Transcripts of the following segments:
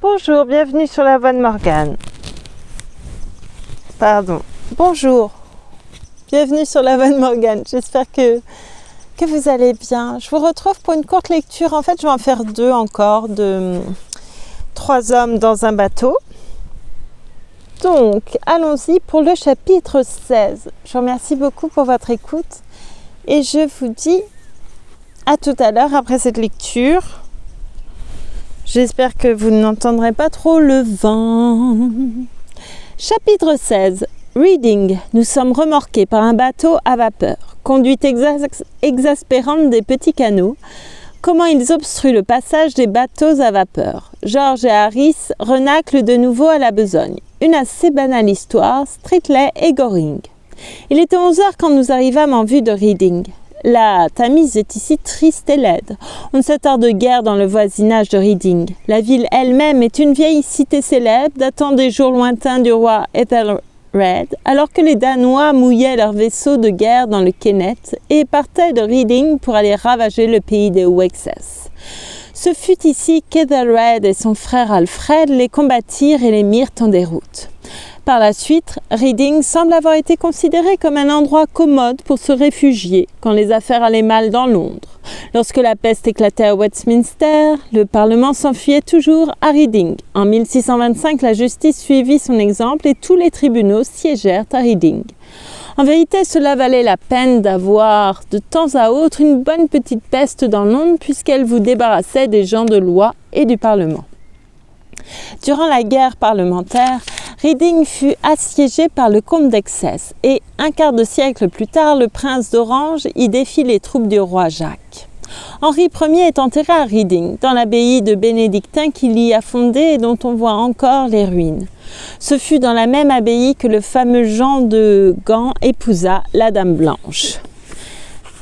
Bonjour, bienvenue sur la voie de Morgane. Bonjour, bienvenue sur la voie de Morgane. J'espère que vous allez bien. Je vous retrouve pour une courte lecture. En fait, je vais en faire deux encore, de 3 hommes dans un bateau. Donc, allons-y pour le chapitre 16. Je vous remercie beaucoup pour votre écoute et je vous dis à tout à l'heure après cette lecture. J'espère que vous n'entendrez pas trop le vent. Chapitre 16. Reading. Nous sommes remorqués par un bateau à vapeur. Conduite exaspérante des petits canots. Comment ils obstruent le passage des bateaux à vapeur. George et Harris renaclent de nouveau à la besogne. Une assez banale histoire, Streatley et Goring. Il était 11 heures quand nous arrivâmes en vue de Reading. La Tamise est ici triste et laide. On ne s'attarde guère dans le voisinage de Reading. La ville elle-même est une vieille cité célèbre datant des jours lointains du roi Ethelred, alors que les Danois mouillaient leurs vaisseaux de guerre dans le Kennet et partaient de Reading pour aller ravager le pays des Wessex. Ce fut ici qu'Ethelred et son frère Alfred les combattirent et les mirent en déroute. Par la suite, Reading semble avoir été considéré comme un endroit commode pour se réfugier quand les affaires allaient mal dans Londres. Lorsque la peste éclatait à Westminster, le Parlement s'enfuyait toujours à Reading. En 1625, la justice suivit son exemple et tous les tribunaux siégèrent à Reading. En vérité, cela valait la peine d'avoir de temps à autre une bonne petite peste dans Londres puisqu'elle vous débarrassait des gens de loi et du Parlement. Durant la guerre parlementaire, Reading fut assiégé par le comte d'Essex et un quart de siècle plus tard, le prince d'Orange y défie les troupes du roi Jacques. Henri Ier est enterré à Reading, dans l'abbaye de bénédictins qu'il y a fondée et dont on voit encore les ruines. Ce fut dans la même abbaye que le fameux Jean de Gand épousa la Dame Blanche.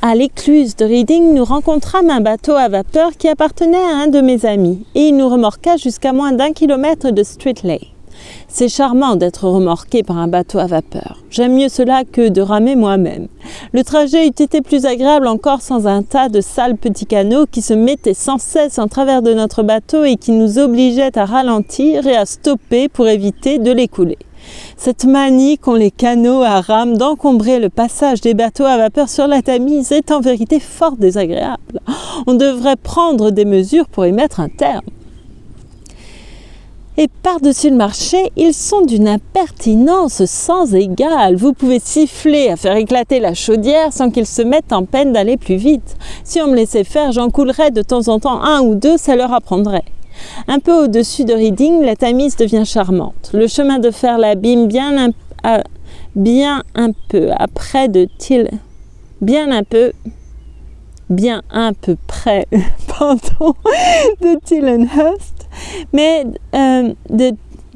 À l'écluse de Reading, nous rencontrâmes un bateau à vapeur qui appartenait à un de mes amis et il nous remorqua jusqu'à moins d'1 kilomètre de Streatley. C'est charmant d'être remorqué par un bateau à vapeur. J'aime mieux cela que de ramer moi-même. Le trajet eût été plus agréable encore sans un tas de sales petits canots qui se mettaient sans cesse en travers de notre bateau et qui nous obligeaient à ralentir et à stopper pour éviter de l'écouler. Cette manie qu'ont les canots à rames d'encombrer le passage des bateaux à vapeur sur la Tamise est en vérité fort désagréable. On devrait prendre des mesures pour y mettre un terme. Et par-dessus le marché, ils sont d'une impertinence sans égale. Vous pouvez siffler à faire éclater la chaudière sans qu'ils se mettent en peine d'aller plus vite. Si on me laissait faire, j'en coulerais de temps en temps 1 ou 2, ça leur apprendrait. Un peu au-dessus de Reading, la Tamise devient charmante. Le chemin de fer l'abîme bien un peu près de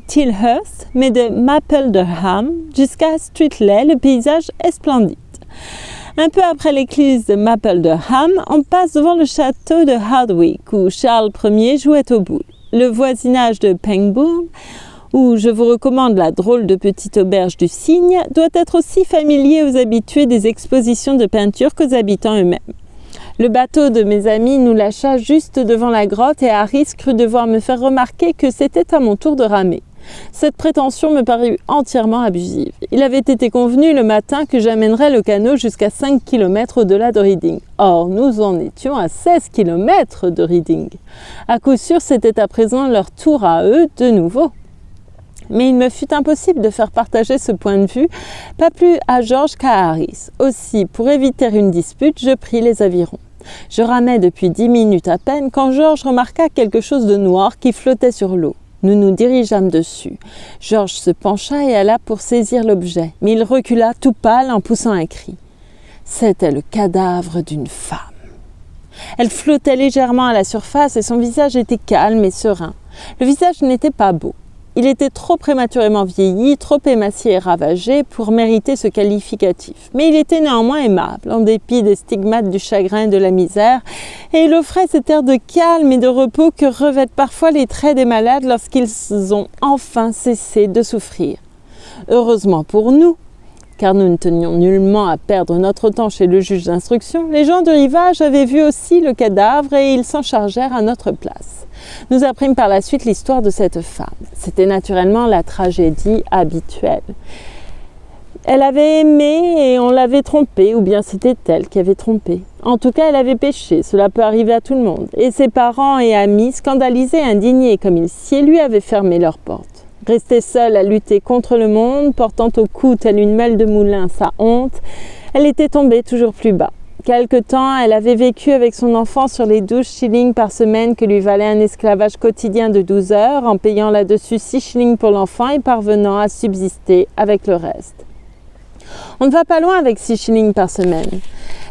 Tilhurst, mais de Mapplederham jusqu'à Streatley, le paysage est splendide. Un peu après l'église de Mapplederham, on passe devant le château de Hardwick, où Charles Ier jouait aux boules. Le voisinage de Pangbourne, où je vous recommande la drôle de petite auberge du Cygne, doit être aussi familier aux habitués des expositions de peinture qu'aux habitants eux-mêmes. Le bateau de mes amis nous lâcha juste devant la grotte et Harris crut devoir me faire remarquer que c'était à mon tour de ramer. Cette prétention me parut entièrement abusive. Il avait été convenu le matin que j'amènerais le canot jusqu'à 5 km au-delà de Reading. Or, nous en étions à 16 km de Reading. À coup sûr, c'était à présent leur tour à eux de nouveau. Mais il me fut impossible de faire partager ce point de vue, pas plus à George qu'à Harris. Aussi, pour éviter une dispute, je pris les avirons. Je ramais depuis 10 minutes à peine quand George remarqua quelque chose de noir qui flottait sur l'eau. Nous nous dirigeâmes dessus. George se pencha et alla pour saisir l'objet, mais il recula tout pâle en poussant un cri. C'était le cadavre d'une femme. Elle flottait légèrement à la surface et son visage était calme et serein. Le visage n'était pas beau. Il était trop prématurément vieilli, trop émacié et ravagé pour mériter ce qualificatif. Mais il était néanmoins aimable, en dépit des stigmates du chagrin et de la misère, et il offrait cet air de calme et de repos que revêtent parfois les traits des malades lorsqu'ils ont enfin cessé de souffrir. Heureusement pour nous, car nous ne tenions nullement à perdre notre temps chez le juge d'instruction, les gens du rivage avaient vu aussi le cadavre et ils s'en chargèrent à notre place. nous apprîmes par la suite l'histoire de cette femme. C'était naturellement la tragédie habituelle. Elle avait aimé et on l'avait trompée, ou bien c'était elle qui avait trompé. En tout cas, elle avait péché, cela peut arriver à tout le monde. Et ses parents et amis, scandalisés, indignés comme si lui avaient fermé leurs portes. Restée seule à lutter contre le monde, portant au cou telle une meule de moulin sa honte, elle était tombée toujours plus bas. Quelque temps, elle avait vécu avec son enfant sur les 12 shillings par semaine que lui valait un esclavage quotidien de 12 heures, en payant là-dessus 6 shillings pour l'enfant et parvenant à subsister avec le reste. On ne va pas loin avec 6 shillings par semaine.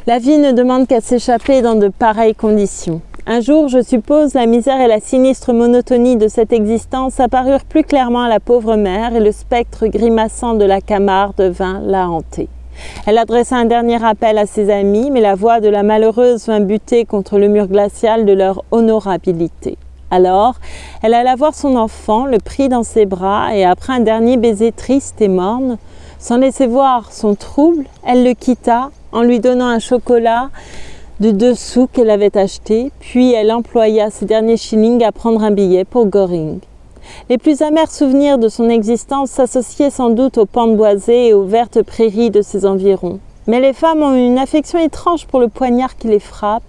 La vie ne demande qu'à s'échapper dans de pareilles conditions. Un jour, je suppose, la misère et la sinistre monotonie de cette existence apparurent plus clairement à la pauvre mère et le spectre grimaçant de la Camarde vint la hanter. Elle adressa un dernier appel à ses amis, mais la voix de la malheureuse vint buter contre le mur glacial de leur honorabilité. Alors, elle alla voir son enfant, le prit dans ses bras, et après un dernier baiser triste et morne, sans laisser voir son trouble, elle le quitta en lui donnant un chocolat de 2 sous qu'elle avait acheté, puis elle employa ses derniers shillings à prendre un billet pour Goring. Les plus amers souvenirs de son existence s'associaient sans doute aux pentes boisées et aux vertes prairies de ses environs. Mais les femmes ont une affection étrange pour le poignard qui les frappe,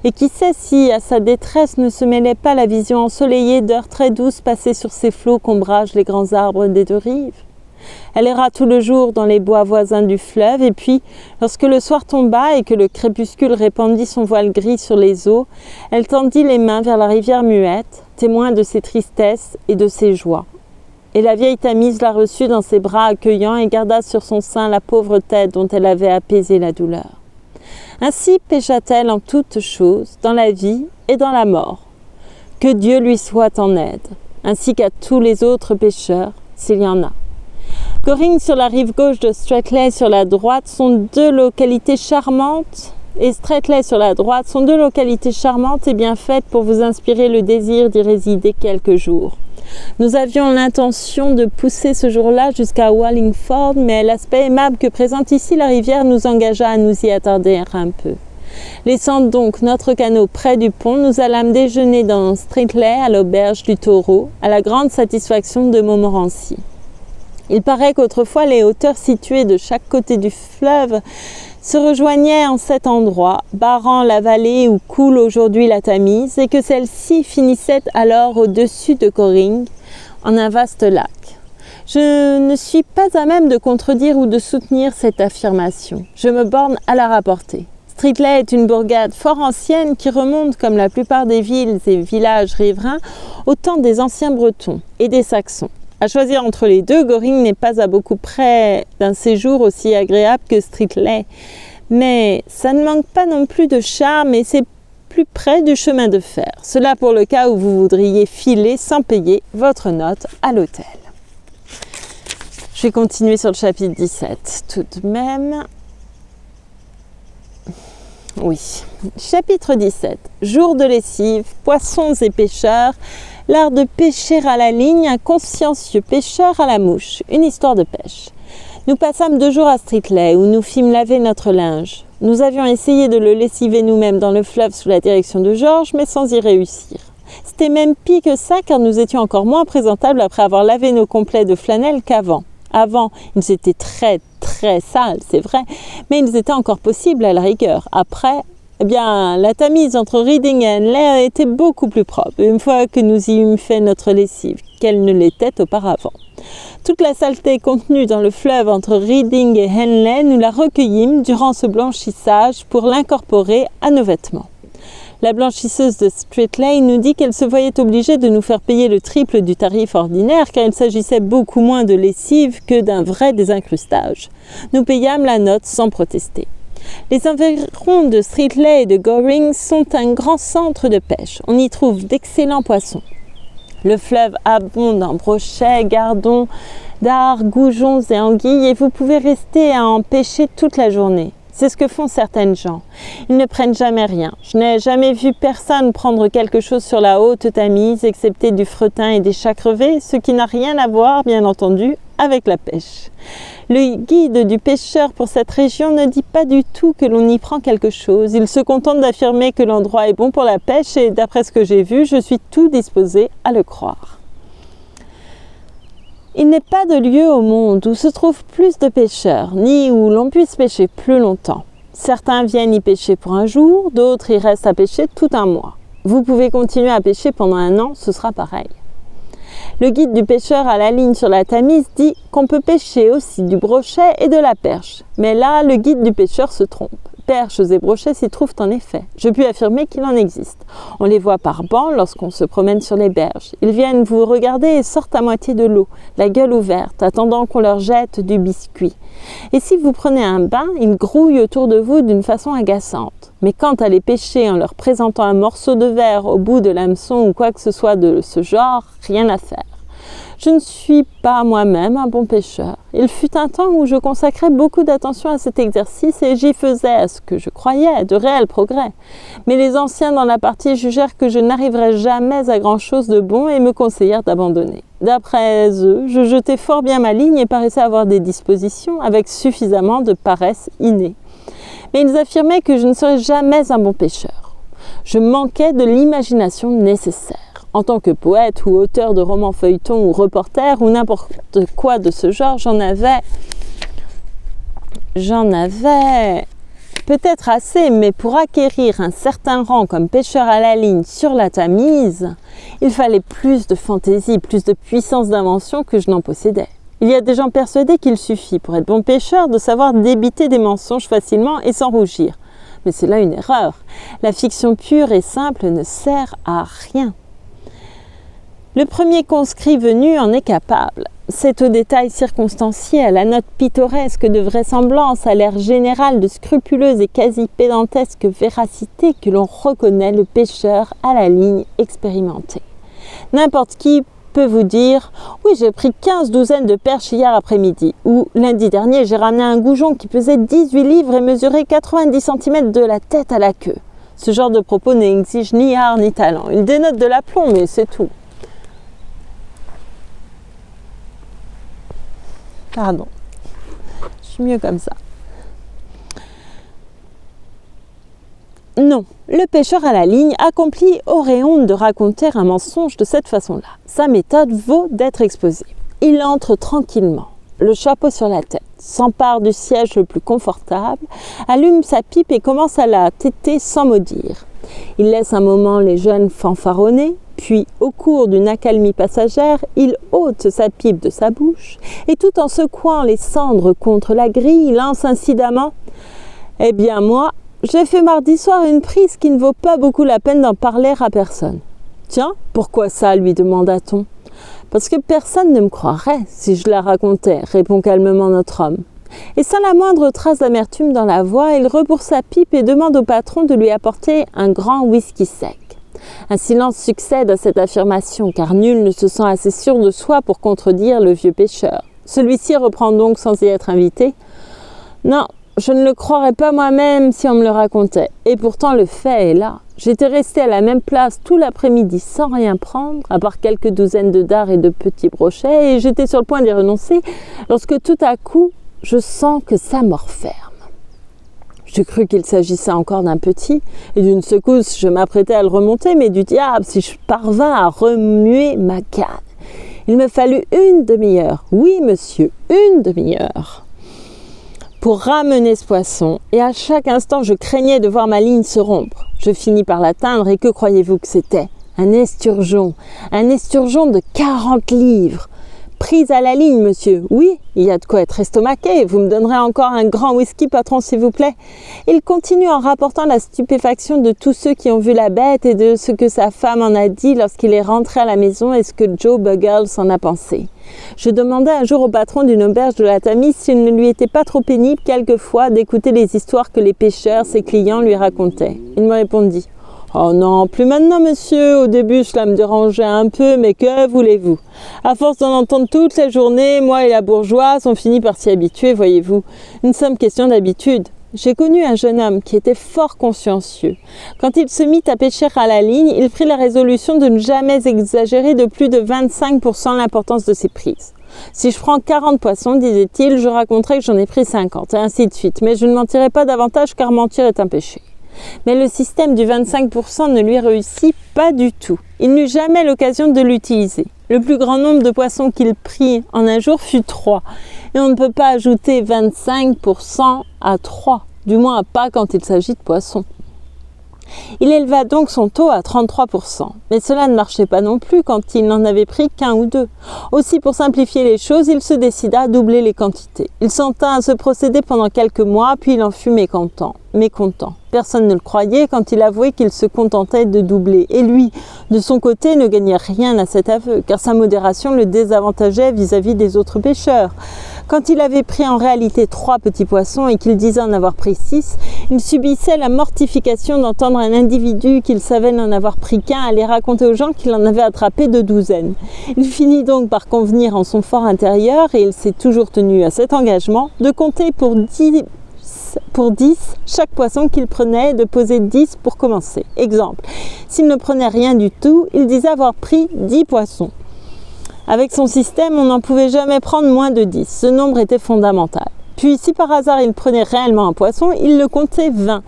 et qui sait si, à sa détresse, ne se mêlait pas la vision ensoleillée d'heures très douces passées sur ces flots qu'ombragent les grands arbres des 2 rives. Elle erra tout le jour dans les bois voisins du fleuve, et puis, lorsque le soir tomba et que le crépuscule répandit son voile gris sur les eaux, elle tendit les mains vers la rivière muette, témoin de ses tristesses et de ses joies. Et la vieille Tamise la reçut dans ses bras accueillants et garda sur son sein la pauvre tête dont elle avait apaisé la douleur. Ainsi pécha-t-elle en toutes choses, dans la vie et dans la mort. Que Dieu lui soit en aide, ainsi qu'à tous les autres pécheurs, s'il y en a. Goring sur la rive gauche de Streatley sur la droite sont 2 localités charmantes et Streatley sur la droite sont 2 localités charmantes et bien faites pour vous inspirer le désir d'y résider quelques jours. Nous avions l'intention de pousser ce jour-là jusqu'à Wallingford, mais l'aspect aimable que présente ici la rivière nous engagea à nous y attarder un peu. Laissant donc notre canot près du pont, nous allâmes déjeuner dans Streatley à l'auberge du Taureau, à la grande satisfaction de Montmorency. Il paraît qu'autrefois les hauteurs situées de chaque côté du fleuve se rejoignaient en cet endroit, barrant la vallée où coule aujourd'hui la Tamise, et que celle-ci finissait alors au-dessus de Goring, en un vaste lac. Je ne suis pas à même de contredire ou de soutenir cette affirmation. Je me borne à la rapporter. Streatley est une bourgade fort ancienne qui remonte, comme la plupart des villes et villages riverains, au temps des anciens Bretons et des Saxons. À choisir entre les deux, Goring n'est pas à beaucoup près d'un séjour aussi agréable que Streatley. Mais ça ne manque pas non plus de charme et c'est plus près du chemin de fer. Cela pour le cas où vous voudriez filer sans payer votre note à l'hôtel. Je vais continuer sur le chapitre 17 tout de même. Oui. Chapitre 17. Jour de lessive, poissons et pêcheurs. L'art de pêcher à la ligne, un consciencieux pêcheur à la mouche. Une histoire de pêche. Nous passâmes 2 jours à Streatley, où nous fîmes laver notre linge. Nous avions essayé de le lessiver nous-mêmes dans le fleuve sous la direction de Georges, mais sans y réussir. C'était même pire que ça, car nous étions encore moins présentables après avoir lavé nos complets de flanelle qu'avant. Avant, ils étaient très sales, c'est vrai, mais ils étaient encore possibles à la rigueur. Après, eh bien, la Tamise entre Reading et Henley était beaucoup plus propre, une fois que nous y eûmes fait notre lessive, qu'elle ne l'était auparavant. Toute la saleté contenue dans le fleuve entre Reading et Henley, nous la recueillîmes durant ce blanchissage pour l'incorporer à nos vêtements. La blanchisseuse de Streatley nous dit qu'elle se voyait obligée de nous faire payer le triple du tarif ordinaire, car il s'agissait beaucoup moins de lessive que d'un vrai désincrustage. Nous payâmes la note sans protester. Les environs de Streatley et de Goring sont un grand centre de pêche. On y trouve d'excellents poissons. Le fleuve abonde en brochets, gardons, dards, goujons et anguilles et vous pouvez rester à en pêcher toute la journée. C'est ce que font certaines gens. Ils ne prennent jamais rien. Je n'ai jamais vu personne prendre quelque chose sur la haute Tamise, excepté du fretin et des chats crevés, ce qui n'a rien à voir, bien entendu, avec la pêche. Le guide du pêcheur pour cette région ne dit pas du tout que l'on y prend quelque chose. Il se contente d'affirmer que l'endroit est bon pour la pêche et d'après ce que j'ai vu, je suis tout disposée à le croire. Il n'est pas de lieu au monde où se trouvent plus de pêcheurs, ni où l'on puisse pêcher plus longtemps. Certains viennent y pêcher pour un jour, d'autres y restent à pêcher tout un mois. Vous pouvez continuer à pêcher pendant un an, ce sera pareil. Le guide du pêcheur à la ligne sur la Tamise dit qu'on peut pêcher aussi du brochet et de la perche. Mais là, le guide du pêcheur se trompe. Perches et brochets s'y trouvent en effet. Je puis affirmer qu'il en existe. On les voit par bancs lorsqu'on se promène sur les berges. Ils viennent vous regarder et sortent à moitié de l'eau, la gueule ouverte, attendant qu'on leur jette du biscuit. Et si vous prenez un bain, ils grouillent autour de vous d'une façon agaçante. Mais quant à les pêcher en leur présentant un morceau de verre au bout de l'hameçon ou quoi que ce soit de ce genre, rien à faire. Je ne suis pas moi-même un bon pêcheur. Il fut un temps où je consacrais beaucoup d'attention à cet exercice et j'y faisais, à ce que je croyais, de réels progrès. Mais les anciens dans la partie jugèrent que je n'arriverais jamais à grand-chose de bon et me conseillèrent d'abandonner. D'après eux, je jetais fort bien ma ligne et paraissais avoir des dispositions avec suffisamment de paresse innée. Mais ils affirmaient que je ne serais jamais un bon pêcheur. Je manquais de l'imagination nécessaire. En tant que poète ou auteur de romans feuilletons ou reporter ou n'importe quoi de ce genre, j'en avais peut-être assez, mais pour acquérir un certain rang comme pêcheur à la ligne sur la Tamise, il fallait plus de fantaisie, plus de puissance d'invention que je n'en possédais. Il y a des gens persuadés qu'il suffit, pour être bon pêcheur, de savoir débiter des mensonges facilement et sans rougir. Mais c'est là une erreur. La fiction pure et simple ne sert à rien. Le premier conscrit venu en est capable. C'est au détail circonstancié, à la note pittoresque de vraisemblance, à l'air général de scrupuleuse et quasi pédantesque véracité que l'on reconnaît le pêcheur à la ligne expérimenté. N'importe qui peut vous dire « Oui, j'ai pris 15 douzaines de perches hier après-midi » ou « Lundi dernier, j'ai ramené un goujon qui pesait 18 livres et mesurait 90 cm de la tête à la queue. » Ce genre de propos n'exige ni art ni talent. Il dénote de l'aplomb, mais c'est tout. Pardon, je suis mieux comme ça. Non, le pêcheur à la ligne accomplit aurait honte de raconter un mensonge de cette façon-là. Sa méthode vaut d'être exposée. Il entre tranquillement, le chapeau sur la tête, s'empare du siège le plus confortable, allume sa pipe et commence à la téter sans mot dire. Il laisse un moment les jeunes fanfaronner, puis, au cours d'une accalmie passagère, il ôte sa pipe de sa bouche et tout en secouant les cendres contre la grille, il lance incidemment « Eh bien moi, j'ai fait mardi soir une prise qui ne vaut pas beaucoup la peine d'en parler à personne. »« Tiens, pourquoi ça ?» lui demanda-t-on. « Parce que personne ne me croirait si je la racontais, » répond calmement notre homme. Et sans la moindre trace d'amertume dans la voix, il rebourre sa pipe et demande au patron de lui apporter un grand whisky sec. Un silence succède à cette affirmation, car nul ne se sent assez sûr de soi pour contredire le vieux pêcheur. Celui-ci reprend donc sans y être invité. « Non, je ne le croirais pas moi-même si on me le racontait. Et pourtant le fait est là. J'étais resté à la même place tout l'après-midi sans rien prendre, à part quelques douzaines de dards et de petits brochets, et j'étais sur le point d'y renoncer, lorsque tout à coup, je sens que ça m'enferme. Je crus qu'il s'agissait encore d'un petit, et d'une secousse, je m'apprêtais à le remonter, mais du diable, si je parvins à remuer ma canne. Il me fallut une demi-heure, oui monsieur, une demi-heure, pour ramener ce poisson, et à chaque instant, je craignais de voir ma ligne se rompre. Je finis par l'atteindre, et que croyez-vous que c'était ? Un esturgeon de 40 livres. Prise à la ligne, monsieur. Oui, il y a de quoi être estomaqué. Vous me donnerez encore un grand whisky, patron, s'il vous plaît. Il continue en rapportant la stupéfaction de tous ceux qui ont vu la bête et de ce que sa femme en a dit lorsqu'il est rentré à la maison et ce que Joe Buggles en a pensé. Je demandai un jour au patron d'une auberge de la Tamise s'il ne lui était pas trop pénible quelquefois d'écouter les histoires que les pêcheurs, ses clients, lui racontaient. Il me répondit « Oh non, plus maintenant, monsieur. Au début, cela me dérangeait un peu, mais que voulez-vous? À force d'en entendre toute la journée, moi et la bourgeoise, on finit par s'y habituer, voyez-vous. Une simple question d'habitude. J'ai connu un jeune homme qui était fort consciencieux. Quand il se mit à pêcher à la ligne, il prit la résolution de ne jamais exagérer de plus de 25% l'importance de ses prises. Si je prends 40 poissons, disait-il, je raconterai que j'en ai pris 50, et ainsi de suite. Mais je ne mentirai pas davantage car mentir est un péché. Mais le système du 25% ne lui réussit pas du tout. Il n'eut jamais l'occasion de l'utiliser. Le plus grand nombre de poissons qu'il prit en un jour fut 3. Et on ne peut pas ajouter 25% à 3, du moins pas quand il s'agit de poissons. Il éleva donc son taux à 33%, mais cela ne marchait pas non plus quand il n'en avait pris qu'un ou deux. Aussi, pour simplifier les choses, il se décida à doubler les quantités. Il s'en tint à ce procédé pendant quelques mois, puis il en fut mécontent. Personne ne le croyait quand il avouait qu'il se contentait de doubler. Et lui, de son côté, ne gagnait rien à cet aveu, car sa modération le désavantageait vis-à-vis des autres pêcheurs. Quand il avait pris en réalité 3 petits poissons et qu'il disait en avoir pris 6, il subissait la mortification d'entendre un individu qu'il savait n'en avoir pris qu'un aller raconter aux gens qu'il en avait attrapé 2 douzaines. Il finit donc par convenir en son fort intérieur, et il s'est toujours tenu à cet engagement, de compter pour 10 chaque poisson qu'il prenait et de poser 10 pour commencer. Exemple, s'il ne prenait rien du tout, il disait avoir pris 10 poissons. Avec son système, on n'en pouvait jamais prendre moins de 10. Ce nombre était fondamental. Puis, si par hasard il prenait réellement un poisson, il le comptait 20.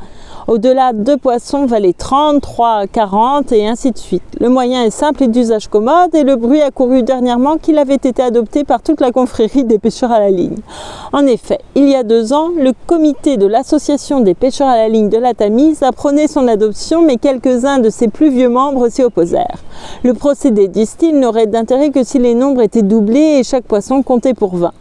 Au-delà, 2 poissons valaient 30, 3, 40 et ainsi de suite. Le moyen est simple et d'usage commode, et le bruit a couru dernièrement qu'il avait été adopté par toute la confrérie des pêcheurs à la ligne. En effet, il y a 2 ans, le comité de l'association des pêcheurs à la ligne de la Tamise a prôné son adoption, mais quelques-uns de ses plus vieux membres s'y opposèrent. Le procédé, disent-ils, n'aurait d'intérêt que si les nombres étaient doublés et chaque poisson comptait pour 20.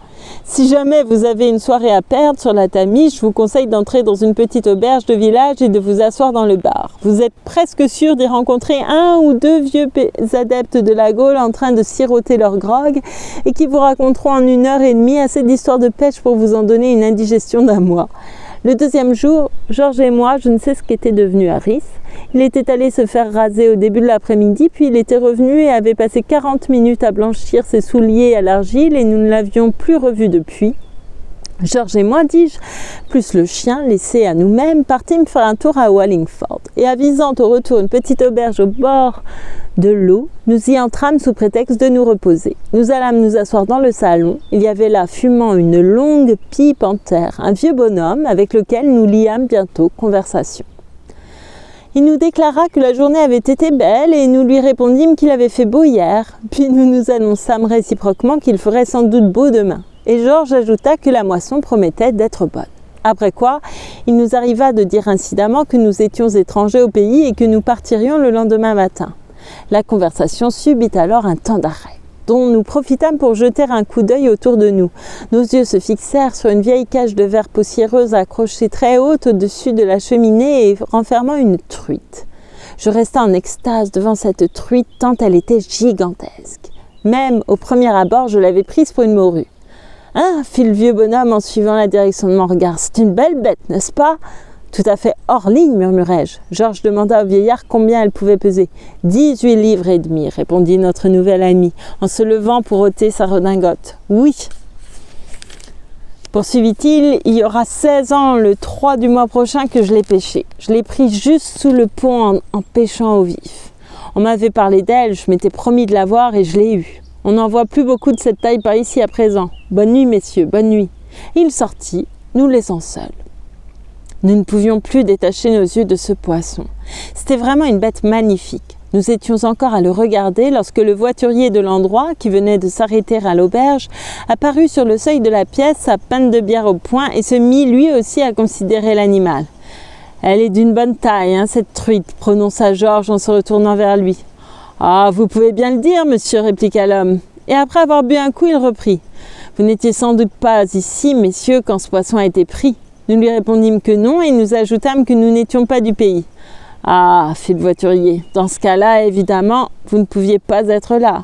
Si jamais vous avez une soirée à perdre sur la Tamise, je vous conseille d'entrer dans une petite auberge de village et de vous asseoir dans le bar. Vous êtes presque sûr d'y rencontrer 1 ou 2 vieux adeptes de la Gaule en train de siroter leur grog et qui vous raconteront en 1h30 assez d'histoires de pêche pour vous en donner une indigestion d'un mois. Le 2e jour, Georges et moi, je ne sais ce qu'était devenu Harris. Il était allé se faire raser au début de l'après-midi, puis il était revenu et avait passé 40 minutes à blanchir ses souliers à l'argile et nous ne l'avions plus revu depuis. Georges et moi, dis-je, plus le chien, laissé à nous-mêmes, partîmes faire un tour à Wallingford. Et avisant au retour une petite auberge au bord de l'eau, nous y entrâmes sous prétexte de nous reposer. Nous allâmes nous asseoir dans le salon. Il y avait là, fumant une longue pipe en terre, un vieux bonhomme avec lequel nous liâmes bientôt conversation. Il nous déclara que la journée avait été belle et nous lui répondîmes qu'il avait fait beau hier. Puis nous nous annonçâmes réciproquement qu'il ferait sans doute beau demain. Et Georges ajouta que la moisson promettait d'être bonne. Après quoi, il nous arriva de dire incidemment que nous étions étrangers au pays et que nous partirions le lendemain matin. La conversation subit alors un temps d'arrêt, dont nous profitâmes pour jeter un coup d'œil autour de nous. Nos yeux se fixèrent sur une vieille cage de verre poussiéreuse accrochée très haute au-dessus de la cheminée et renfermant une truite. Je restai en extase devant cette truite tant elle était gigantesque. Même au premier abord, je l'avais prise pour une morue. « Hein » fit le vieux bonhomme en suivant la direction de mon regard. « C'est une belle bête, n'est-ce pas ?» « Tout à fait hors ligne, murmurai-je. Georges demanda au vieillard combien elle pouvait peser. « 18 livres et demi, répondit notre nouvel ami, en se levant pour ôter sa redingote. « Oui. » Poursuivit-il, il y aura 16 ans, le 3 du mois prochain, que je l'ai pêché. Je l'ai pris juste sous le pont en pêchant au vif. On m'avait parlé d'elle, je m'étais promis de la voir et je l'ai eue. On n'en voit plus beaucoup de cette taille par ici à présent. Bonne nuit, messieurs, bonne nuit. Il sortit, nous laissant seuls. Nous ne pouvions plus détacher nos yeux de ce poisson. C'était vraiment une bête magnifique. Nous étions encore à le regarder lorsque le voiturier de l'endroit, qui venait de s'arrêter à l'auberge, apparut sur le seuil de la pièce, sa pinte de bière au poing, et se mit lui aussi à considérer l'animal. « Elle est d'une bonne taille, hein, cette truite, prononça Georges en se retournant vers lui. « Ah, vous pouvez bien le dire, monsieur, répliqua l'homme. Et après avoir bu un coup, il reprit. Vous n'étiez sans doute pas ici, messieurs, quand ce poisson a été pris. Nous lui répondîmes que non et nous ajoutâmes que nous n'étions pas du pays. Ah, fit le voiturier, dans ce cas-là, évidemment, vous ne pouviez pas être là.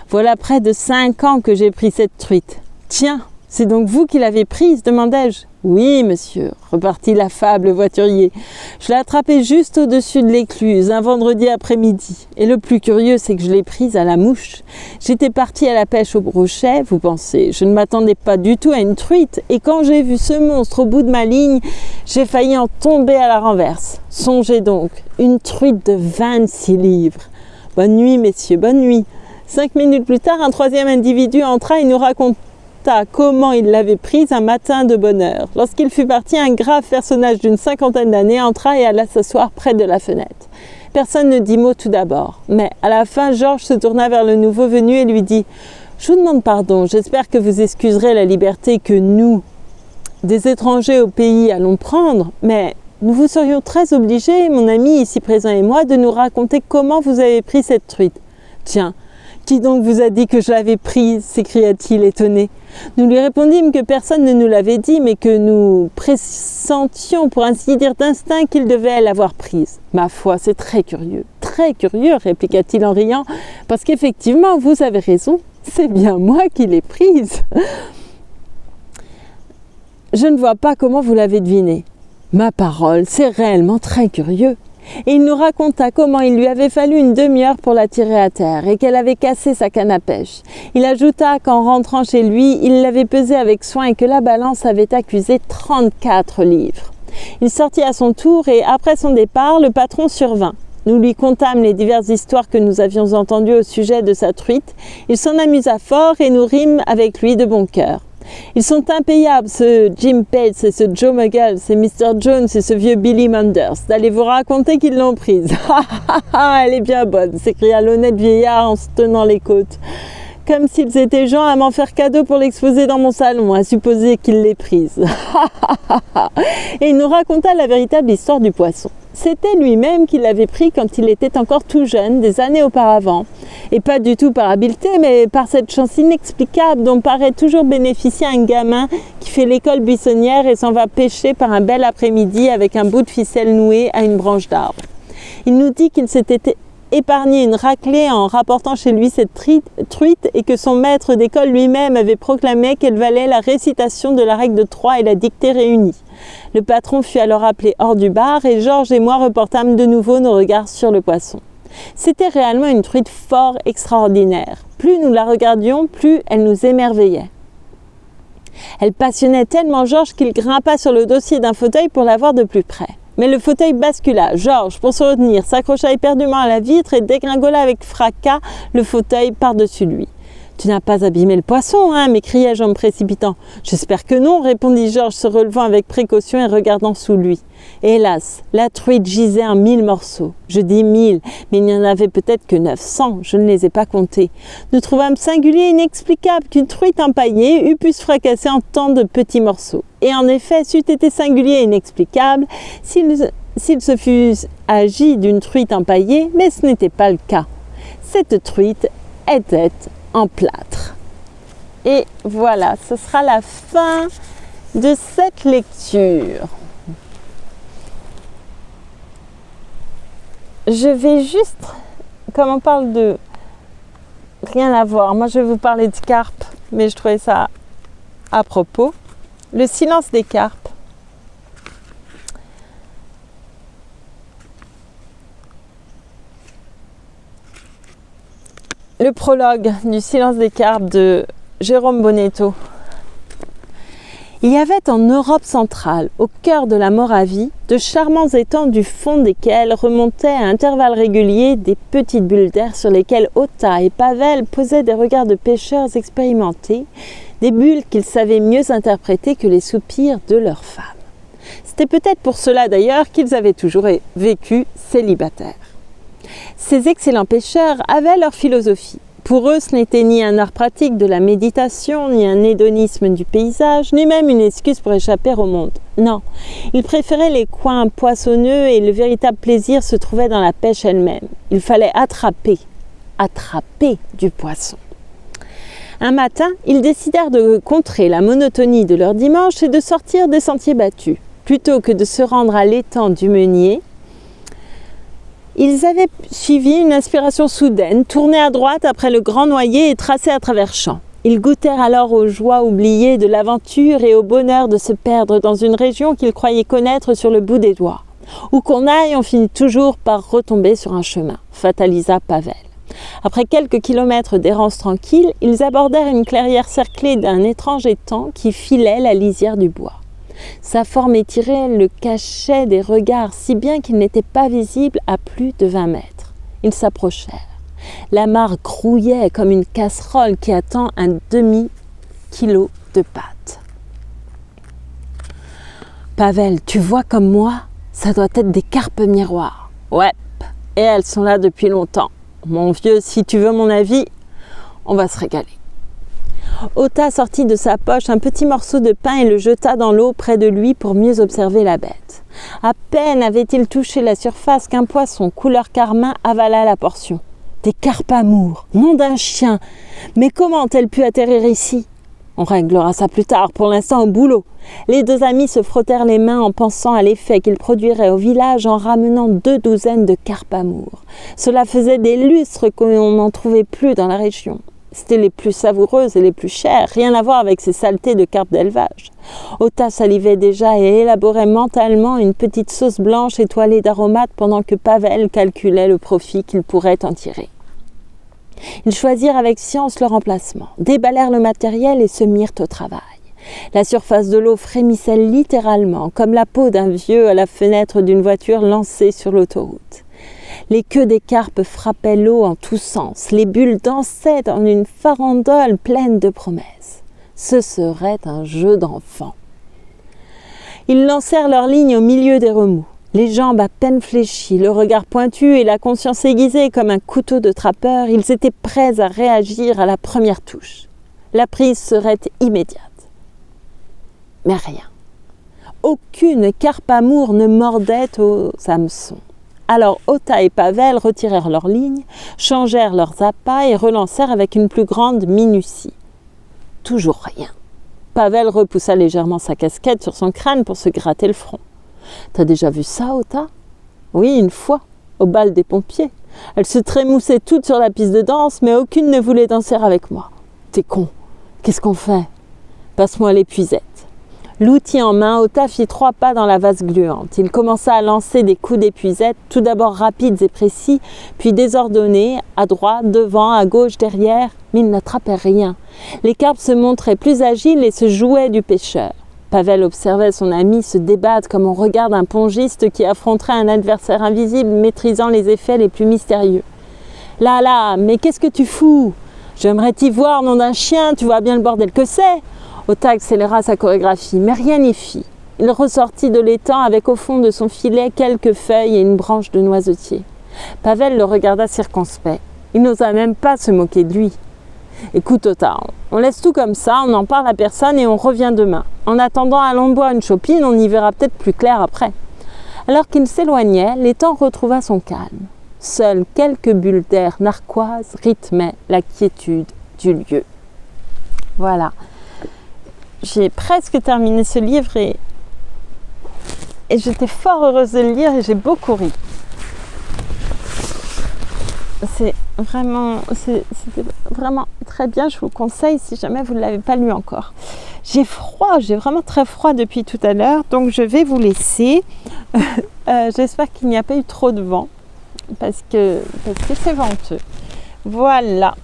Voilà près de 5 ans que j'ai pris cette truite. Tiens, c'est donc vous qui l'avez prise, demandai-je. Oui, monsieur, repartit l'affable voiturier. Je l'ai attrapée juste au-dessus de l'écluse, un vendredi après-midi. Et le plus curieux, c'est que je l'ai prise à la mouche. J'étais partie à la pêche au brochet, vous pensez. Je ne m'attendais pas du tout à une truite. Et quand j'ai vu ce monstre au bout de ma ligne, j'ai failli en tomber à la renverse. Songez donc, une truite de 26 livres. Bonne nuit, messieurs, bonne nuit. 5 minutes plus tard, un troisième individu entra et nous raconta comment il l'avait prise un matin de bonne heure. Lorsqu'il fut parti, un grave personnage d'une 50aine d'années entra et alla s'asseoir près de la fenêtre. Personne ne dit mot tout d'abord, mais à la fin, Georges se tourna vers le nouveau venu et lui dit « Je vous demande pardon, j'espère que vous excuserez la liberté que nous, des étrangers au pays, allons prendre, mais nous vous serions très obligés, mon ami ici présent et moi, de nous raconter comment vous avez pris cette truite. » « Tiens, qui donc vous a dit que je l'avais prise ?» s'écria-t-il étonné. Nous lui répondîmes que personne ne nous l'avait dit, mais que nous pressentions, pour ainsi dire d'instinct, qu'il devait l'avoir prise. « Ma foi, c'est très curieux, répliqua-t-il en riant, parce qu'effectivement, vous avez raison, c'est bien moi qui l'ai prise. Je ne vois pas comment vous l'avez deviné. Ma parole, c'est réellement très curieux. » Et il nous raconta comment il lui avait fallu une demi-heure pour la tirer à terre et qu'elle avait cassé sa canne à pêche. Il ajouta qu'en rentrant chez lui, il l'avait pesée avec soin et que la balance avait accusé 34 livres. Il sortit à son tour et, après son départ, le patron survint. Nous lui contâmes les diverses histoires que nous avions entendues au sujet de sa truite. Il s'en amusa fort et nous rîmes avec lui de bon cœur. Ils sont impayables, ce Jim Pates et ce Joe Muggles, et Mr. Jones et ce vieux Billy Manders. D'aller vous raconter qu'ils l'ont prise. Elle est bien bonne, s'écria l'honnête vieillard en se tenant les côtes. Comme s'ils étaient gens à m'en faire cadeau pour l'exposer dans mon salon, à supposer qu'il l'ait prise. Et il nous raconta la véritable histoire du poisson. C'était lui-même qui l'avait pris quand il était encore tout jeune, des années auparavant. Et pas du tout par habileté, mais par cette chance inexplicable dont paraît toujours bénéficier un gamin qui fait l'école buissonnière et s'en va pêcher par un bel après-midi avec un bout de ficelle noué à une branche d'arbre. Il nous dit qu'il s'était épargné une raclée en rapportant chez lui cette truite et que son maître d'école lui-même avait proclamé qu'elle valait la récitation de la règle de 3 et la dictée réunie. Le patron fut alors appelé hors du bar et Georges et moi reportâmes de nouveau nos regards sur le poisson. C'était réellement une truite fort extraordinaire. Plus nous la regardions, plus elle nous émerveillait. Elle passionnait tellement Georges qu'il grimpa sur le dossier d'un fauteuil pour la voir de plus près. Mais le fauteuil bascula. Georges, pour se retenir, s'accrocha éperdument à la vitre et dégringola avec fracas le fauteuil par-dessus lui. « Tu n'as pas abîmé le poisson, hein ?» m'écriai-je en me précipitant. « J'espère que non » répondit Georges, se relevant avec précaution et regardant sous lui. Hélas, la truite gisait en 1000 morceaux. Je dis 1000, mais il n'y en avait peut-être que 900, je ne les ai pas comptés. Nous trouvâmes singulier et inexplicable qu'une truite empaillée eût pu se fracasser en tant de petits morceaux. Et en effet, c'eût été singulier et inexplicable s'il se fût agi d'une truite empaillée, mais ce n'était pas le cas. Cette truite était en plâtre. Et voilà, ce sera la fin de cette lecture. Je vais juste, comme on parle de rien à voir, moi je vais vous parler de carpe, mais je trouvais ça à propos. Le silence des carpes. Le prologue du silence des carpes de Jérôme Bonetto. Il y avait en Europe centrale, au cœur de la Moravie, de charmants étangs du fond desquels remontaient à intervalles réguliers des petites bulles d'air sur lesquelles Otta et Pavel posaient des regards de pêcheurs expérimentés, des bulles qu'ils savaient mieux interpréter que les soupirs de leurs femmes. C'était peut-être pour cela d'ailleurs qu'ils avaient toujours vécu célibataires. Ces excellents pêcheurs avaient leur philosophie. Pour eux, ce n'était ni un art pratique de la méditation, ni un hédonisme du paysage, ni même une excuse pour échapper au monde. Non, ils préféraient les coins poissonneux et le véritable plaisir se trouvait dans la pêche elle-même. Il fallait attraper du poisson. Un matin, ils décidèrent de contrer la monotonie de leur dimanche et de sortir des sentiers battus. Plutôt que de se rendre à l'étang du Meunier, ils avaient suivi une inspiration soudaine, tourné à droite après le grand noyer et tracé à travers champs. Ils goûtèrent alors aux joies oubliées de l'aventure et au bonheur de se perdre dans une région qu'ils croyaient connaître sur le bout des doigts. Où qu'on aille, on finit toujours par retomber sur un chemin, fatalisa Pavel. Après quelques kilomètres d'errance tranquille, ils abordèrent une clairière cerclée d'un étrange étang qui filait la lisière du bois. Sa forme étirée le cachait des regards si bien qu'il n'était pas visible à plus de 20 mètres. Ils s'approchèrent. La mare grouillait comme une casserole qui attend un demi-kilo de pâte. Pavel, tu vois comme moi, ça doit être des carpes miroirs. Ouais, et elles sont là depuis longtemps. Mon vieux, si tu veux mon avis, on va se régaler. Ota sortit de sa poche un petit morceau de pain et le jeta dans l'eau près de lui pour mieux observer la bête. À peine avait-il touché la surface qu'un poisson couleur carmin avala la portion. Des carpes amour, nom d'un chien. Mais comment ont-elles pu atterrir ici? On réglera ça plus tard, pour l'instant au boulot. Les deux amis se frottèrent les mains en pensant à l'effet qu'ils produiraient au village en ramenant 2 douzaines de carpes amour. Cela faisait des lustres qu'on n'en trouvait plus dans la région. C'étaient les plus savoureuses et les plus chères, rien à voir avec ces saletés de carpes d'élevage. Ota salivait déjà et élaborait mentalement une petite sauce blanche étoilée d'aromates pendant que Pavel calculait le profit qu'il pourrait en tirer. Ils choisirent avec science leur emplacement, déballèrent le matériel et se mirent au travail. La surface de l'eau frémissait littéralement, comme la peau d'un vieux à la fenêtre d'une voiture lancée sur l'autoroute. Les queues des carpes frappaient l'eau en tous sens, les bulles dansaient dans une farandole pleine de promesses. Ce serait un jeu d'enfant. Ils lancèrent leur ligne au milieu des remous. Les jambes à peine fléchies, le regard pointu et la conscience aiguisée comme un couteau de trappeur, ils étaient prêts à réagir à la première touche. La prise serait immédiate. Mais rien. Aucune carpe amour ne mordait aux hameçons. Alors Ota et Pavel retirèrent leurs lignes, changèrent leurs appâts et relancèrent avec une plus grande minutie. Toujours rien. Pavel repoussa légèrement sa casquette sur son crâne pour se gratter le front. « T'as déjà vu ça, Ota ?»« Oui, une fois, au bal des pompiers. Elles se trémoussaient toutes sur la piste de danse, mais aucune ne voulait danser avec moi. T'es con. Qu'est-ce qu'on fait ? Passe-moi l'épuisette. » L'outil en main, Ota fit 3 pas dans la vase gluante. Il commença à lancer des coups d'épuisette, tout d'abord rapides et précis, puis désordonnés, à droite, devant, à gauche, derrière, mais il n'attrapait rien. Les carpes se montraient plus agiles et se jouaient du pêcheur. Pavel observait son ami se débattre comme on regarde un pongiste qui affronterait un adversaire invisible maîtrisant les effets les plus mystérieux. « Là, mais qu'est-ce que tu fous ? J'aimerais t'y voir, nom d'un chien, tu vois bien le bordel que c'est !» Ota accéléra sa chorégraphie, mais rien n'y fit. Il ressortit de l'étang avec au fond de son filet quelques feuilles et une branche de noisetier. Pavel le regarda circonspect. Il n'osa même pas se moquer de lui. « Écoute Ota, on laisse tout comme ça, on n'en parle à personne et on revient demain. En attendant, allons boire une chopine, on y verra peut-être plus clair après. » Alors qu'il s'éloignait, l'étang retrouva son calme. Seules quelques bulles d'air narquoises rythmaient la quiétude du lieu. Voilà. J'ai presque terminé ce livre et j'étais fort heureuse de le lire et j'ai beaucoup ri. C'était vraiment très bien, je vous le conseille si jamais vous ne l'avez pas lu encore. J'ai vraiment très froid depuis tout à l'heure, donc je vais vous laisser. J'espère qu'il n'y a pas eu trop de vent, parce que c'est venteux. Voilà.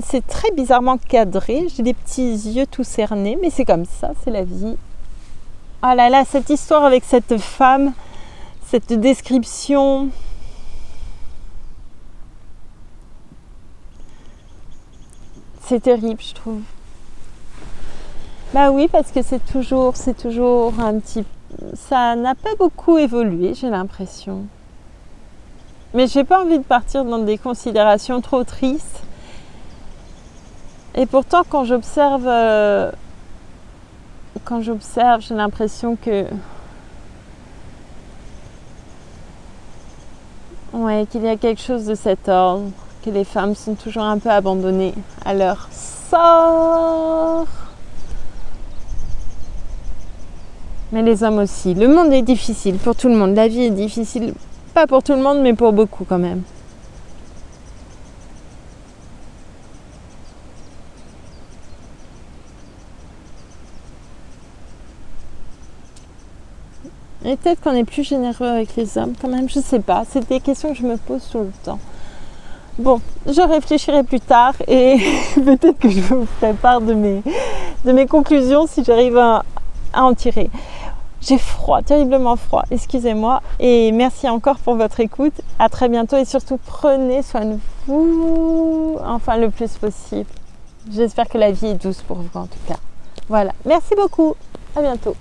C'est très bizarrement cadré, j'ai des petits yeux tout cernés, mais c'est comme ça, c'est la vie. Ah là là, cette histoire avec cette femme, cette description, c'est terrible, je trouve. Bah oui, parce que c'est toujours un petit... Ça n'a pas beaucoup évolué, j'ai l'impression. Mais j'ai pas envie de partir dans des considérations trop tristes. Et pourtant, quand j'observe, j'ai l'impression que... Ouais, qu'il y a quelque chose de cet ordre, que les femmes sont toujours un peu abandonnées à leur sort. Mais les hommes aussi. Le monde est difficile pour tout le monde. La vie est difficile, pas pour tout le monde, mais pour beaucoup quand même. Et peut-être qu'on est plus généreux avec les hommes quand même, je sais pas. C'est des questions que je me pose tout le temps. Bon, je réfléchirai plus tard et peut-être que je vous ferai part de mes conclusions si j'arrive à en tirer. J'ai froid, terriblement froid, excusez-moi. Et merci encore pour votre écoute. À très bientôt et surtout prenez soin de vous, enfin le plus possible. J'espère que la vie est douce pour vous en tout cas. Voilà, merci beaucoup, à bientôt.